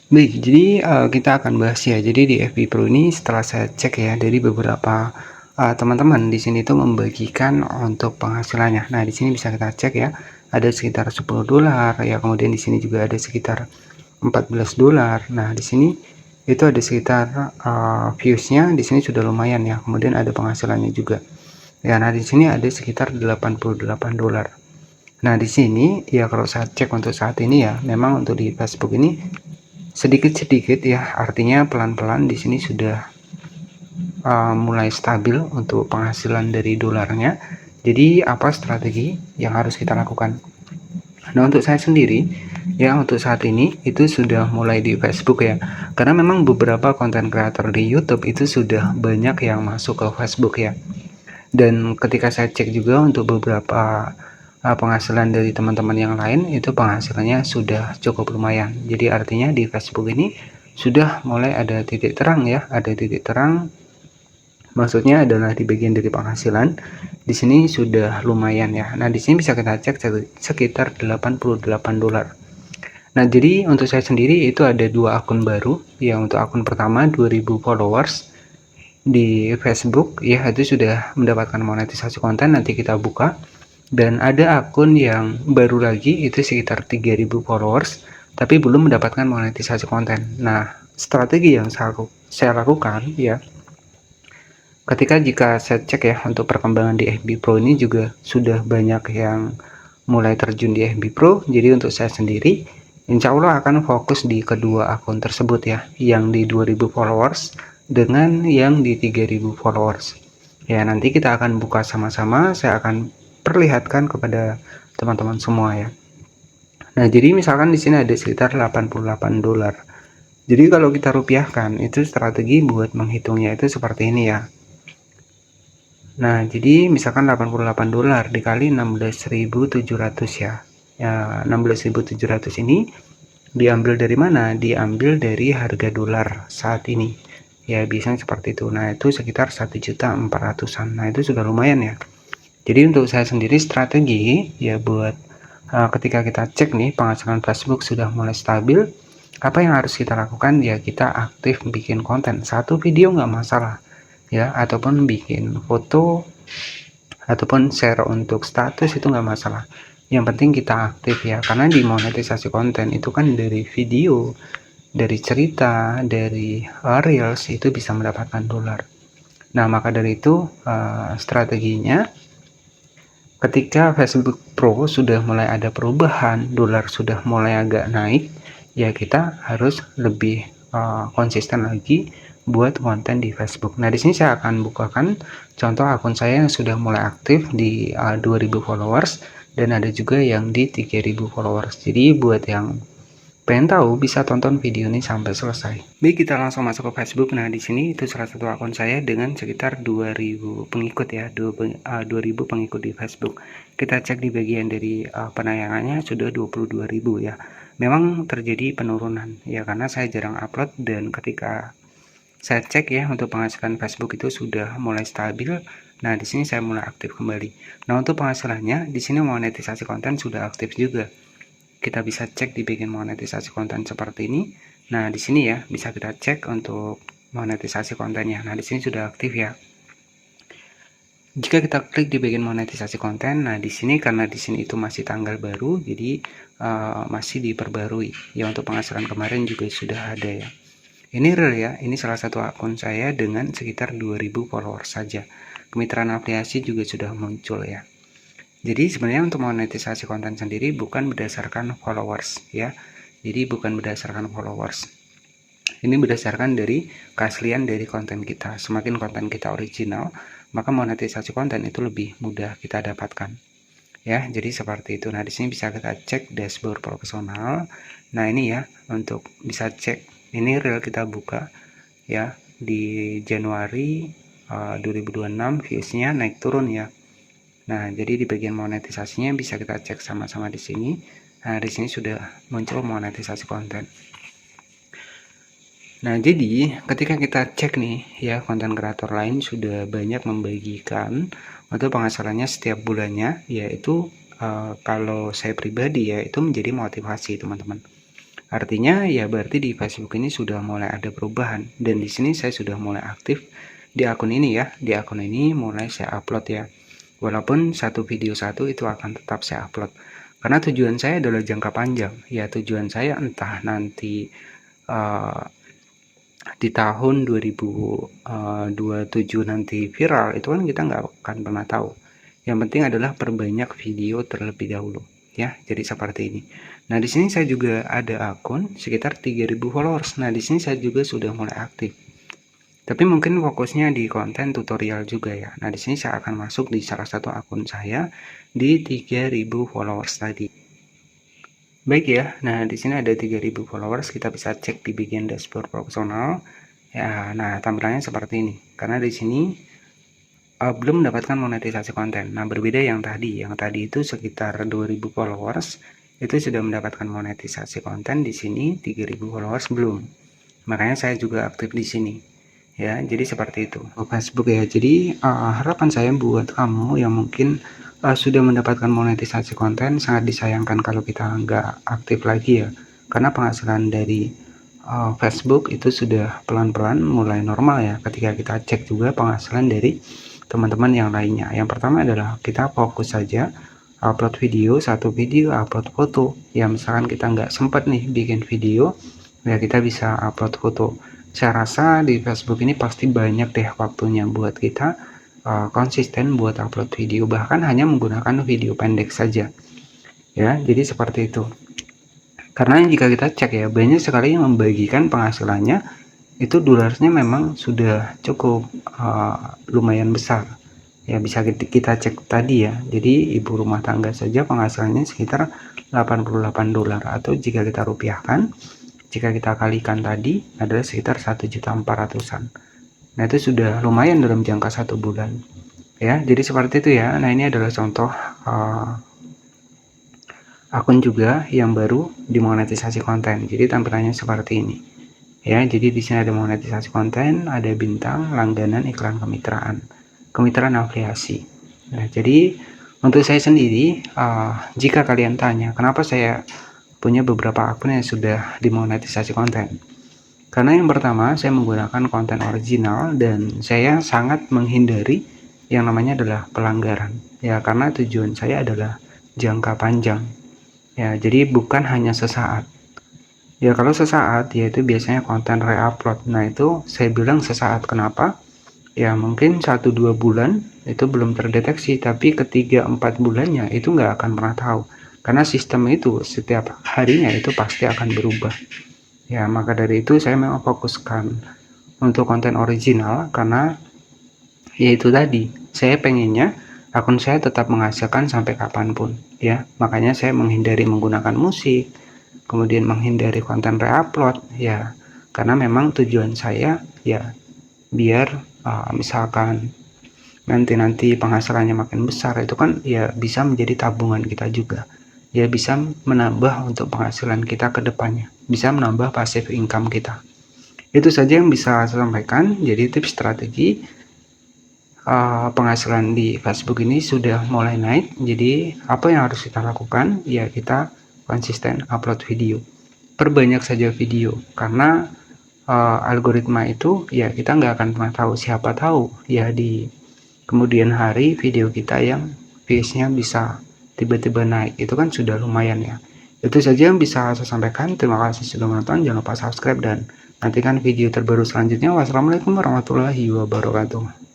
Baik, jadi kita akan bahas ya. Jadi di FB Pro ini setelah saya cek ya dari beberapa teman-teman di sini tuh membagikan untuk penghasilannya. Nah, di sini bisa kita cek ya. Ada sekitar $10 ya, kemudian di sini juga ada sekitar $14. Nah, di sini itu ada sekitar views-nya di sini sudah lumayan ya. Kemudian ada penghasilannya juga. Ya, nah di sini ada sekitar $88. Nah, di sini ya kalau saya cek untuk saat ini ya, memang untuk di Facebook ini sedikit-sedikit ya, artinya pelan-pelan di sini sudah mulai stabil untuk penghasilan dari dolarnya. Jadi apa strategi yang harus kita lakukan? Nah, untuk saya sendiri ya, untuk saat ini itu sudah mulai di Facebook ya, karena memang beberapa konten kreator di YouTube itu sudah banyak yang masuk ke Facebook ya. Dan ketika saya cek juga untuk beberapa penghasilan dari teman-teman yang lain, itu penghasilannya sudah cukup lumayan. Jadi artinya di Facebook ini sudah mulai ada titik terang ya, ada titik terang, maksudnya adalah di bagian dari penghasilan di sini sudah lumayan ya. Nah, di sini bisa kita cek sekitar $88. Nah, jadi untuk saya sendiri itu ada dua akun baru ya. Untuk akun pertama 2000 followers di Facebook ya, itu sudah mendapatkan monetisasi konten, nanti kita buka. Dan ada akun yang baru lagi itu sekitar 3000 followers tapi belum mendapatkan monetisasi konten. Nah, strategi yang saya lakukan ya, ketika jika saya cek ya untuk perkembangan di FB Pro ini juga sudah banyak yang mulai terjun di FB Pro. Jadi untuk saya sendiri insya Allah akan fokus di kedua akun tersebut ya, yang di 2000 followers dengan yang di 3000 followers ya. Nanti kita akan buka sama-sama, saya akan perlihatkan kepada teman-teman semua ya. Nah, jadi misalkan di sini ada sekitar $88. Jadi kalau kita rupiahkan itu strategi buat menghitungnya itu seperti ini ya. Nah, jadi misalkan $88 dikali 16.700 ya. Ya, 16.700 ini diambil dari mana? Diambil dari harga dolar saat ini. Ya, biasanya seperti itu. Nah, itu sekitar 1.400.000-an. Nah, itu sudah lumayan ya. Jadi untuk saya sendiri strategi ya buat ketika kita cek nih penghasilan Facebook sudah mulai stabil, apa yang harus kita lakukan? Ya, kita aktif bikin konten. Satu video nggak masalah ya, ataupun bikin foto ataupun share untuk status itu nggak masalah. Yang penting kita aktif ya, karena di monetisasi konten itu kan dari video, dari cerita, dari reels itu bisa mendapatkan dolar. Nah, maka dari itu strateginya ketika Facebook Pro sudah mulai ada perubahan, dolar sudah mulai agak naik, ya kita harus lebih konsisten lagi buat konten di Facebook. Nah, di sini saya akan bukakan contoh akun saya yang sudah mulai aktif di 2000 followers dan ada juga yang di 3000 followers. Jadi buat yang pengen tahu bisa tonton video ini sampai selesai. Baik, kita langsung masuk ke Facebook. Nah, di sini itu salah satu akun saya dengan sekitar 2000 pengikut ya, 2000 pengikut di Facebook. Kita cek di bagian dari penayangannya sudah 22.000 ya. Memang terjadi penurunan ya karena saya jarang upload, dan ketika saya cek ya untuk penghasilan Facebook itu sudah mulai stabil. Nah, di sini saya mulai aktif kembali. Nah, untuk penghasilannya di sini monetisasi konten sudah aktif juga. Kita bisa cek di bagian monetisasi konten seperti ini. Nah, di sini ya bisa kita cek untuk monetisasi kontennya. Nah, di sini sudah aktif ya. Jika kita klik di bagian monetisasi konten, nah di sini karena di sini itu masih tanggal baru, jadi masih diperbarui. Ya, untuk penghasilan kemarin juga sudah ada ya. Ini real ya, ini salah satu akun saya dengan sekitar 2000 followers saja. Kemitraan afiliasi juga sudah muncul ya. Jadi sebenarnya untuk monetisasi konten sendiri bukan berdasarkan followers ya. Jadi bukan berdasarkan followers. Ini berdasarkan dari keaslian dari konten kita. Semakin konten kita original, maka monetisasi konten itu lebih mudah kita dapatkan. Ya, jadi seperti itu. Nah, di sini bisa kita cek dashboard profesional. Nah, ini ya untuk bisa cek ini real kita buka ya di Januari 2026 viewsnya naik turun ya. Nah, jadi di bagian monetisasinya bisa kita cek sama-sama di sini. Nah, di sini sudah muncul monetisasi konten. Nah, jadi ketika kita cek nih ya, konten kreator lain sudah banyak membagikan untuk penghasilannya setiap bulannya, yaitu kalau saya pribadi ya itu menjadi motivasi teman-teman. Artinya ya berarti di Facebook ini sudah mulai ada perubahan, dan di sini saya sudah mulai aktif di akun ini ya. Di akun ini mulai saya upload ya. Walaupun satu video satu itu akan tetap saya upload. Karena tujuan saya adalah jangka panjang. Ya tujuan saya entah nanti di tahun 2027 nanti viral, itu kan kita nggak akan pernah tahu. Yang penting adalah perbanyak video terlebih dahulu ya. Jadi seperti ini. Nah, di sini saya juga ada akun sekitar 3000 followers. Nah, di sini saya juga sudah mulai aktif. Tapi mungkin fokusnya di konten tutorial juga ya. Nah, di sini saya akan masuk di salah satu akun saya di 3000 followers tadi. Baik ya. Nah, di sini ada 3000 followers, kita bisa cek di bagian dashboard profesional. Ya, nah tampilannya seperti ini. Karena di sini belum mendapatkan monetisasi konten. Nah, berbeda yang tadi itu sekitar 2000 followers itu sudah mendapatkan monetisasi konten. Di sini 3000 followers belum. Makanya saya juga aktif di sini. Ya, jadi seperti itu. Facebook ya. Jadi harapan saya buat kamu yang mungkin sudah mendapatkan monetisasi konten, sangat disayangkan kalau kita nggak aktif lagi ya. Karena penghasilan dari Facebook itu sudah pelan-pelan mulai normal ya. Ketika kita cek juga penghasilan dari teman-teman yang lainnya. Yang pertama adalah kita fokus saja upload video, satu video upload foto. Ya misalkan kita nggak sempat nih bikin video, ya kita bisa upload foto. Saya rasa di Facebook ini pasti banyak deh waktunya buat kita konsisten buat upload video, bahkan hanya menggunakan video pendek saja ya. Jadi seperti itu. Karena jika kita cek ya, banyak sekali yang membagikan penghasilannya itu dolarnya memang sudah cukup lumayan besar ya. Bisa kita cek tadi ya. Jadi ibu rumah tangga saja penghasilannya sekitar 88 dolar, atau jika kita rupiahkan, jika kita kalikan tadi adalah sekitar 1.400.000-an. Nah, itu sudah lumayan dalam jangka 1 bulan ya. Jadi seperti itu ya. Nah, ini adalah contoh akun juga yang baru dimonetisasi konten. Jadi tampilannya seperti ini ya. Jadi di sini ada monetisasi konten, ada bintang, langganan, iklan, kemitraan afiliasi. Nah, jadi untuk saya sendiri, jika kalian tanya kenapa saya punya beberapa akun yang sudah dimonetisasi konten, karena yang pertama saya menggunakan konten original dan saya sangat menghindari yang namanya adalah pelanggaran ya. Karena tujuan saya adalah jangka panjang ya. Jadi bukan hanya sesaat ya. Kalau sesaat ya itu biasanya konten re-upload. Nah, itu saya bilang sesaat. Kenapa? Ya mungkin 1-2 bulan itu belum terdeteksi, tapi ketiga 4 bulannya itu nggak akan pernah tahu, karena sistem itu setiap harinya itu pasti akan berubah ya. Maka dari itu saya memang fokuskan untuk konten original, karena yaitu tadi saya pengennya akun saya tetap menghasilkan sampai kapanpun ya. Makanya saya menghindari menggunakan musik, kemudian menghindari konten re-upload ya, karena memang tujuan saya ya biar misalkan nanti penghasilannya makin besar, itu kan ya bisa menjadi tabungan kita juga ya, bisa menambah untuk penghasilan kita ke depannya, bisa menambah passive income kita. Itu saja yang bisa saya sampaikan. Jadi tips strategi penghasilan di Facebook ini sudah mulai naik. Jadi apa yang harus kita lakukan ya, kita konsisten upload video, perbanyak saja video, karena algoritma itu ya kita nggak akan pernah tahu. Siapa tahu ya di kemudian hari video kita yang views-nya bisa tiba-tiba naik, itu kan sudah lumayan ya. Itu saja yang bisa saya sampaikan. Terima kasih sudah menonton. Jangan lupa subscribe dan nantikan video terbaru selanjutnya. Wassalamualaikum warahmatullahi wabarakatuh.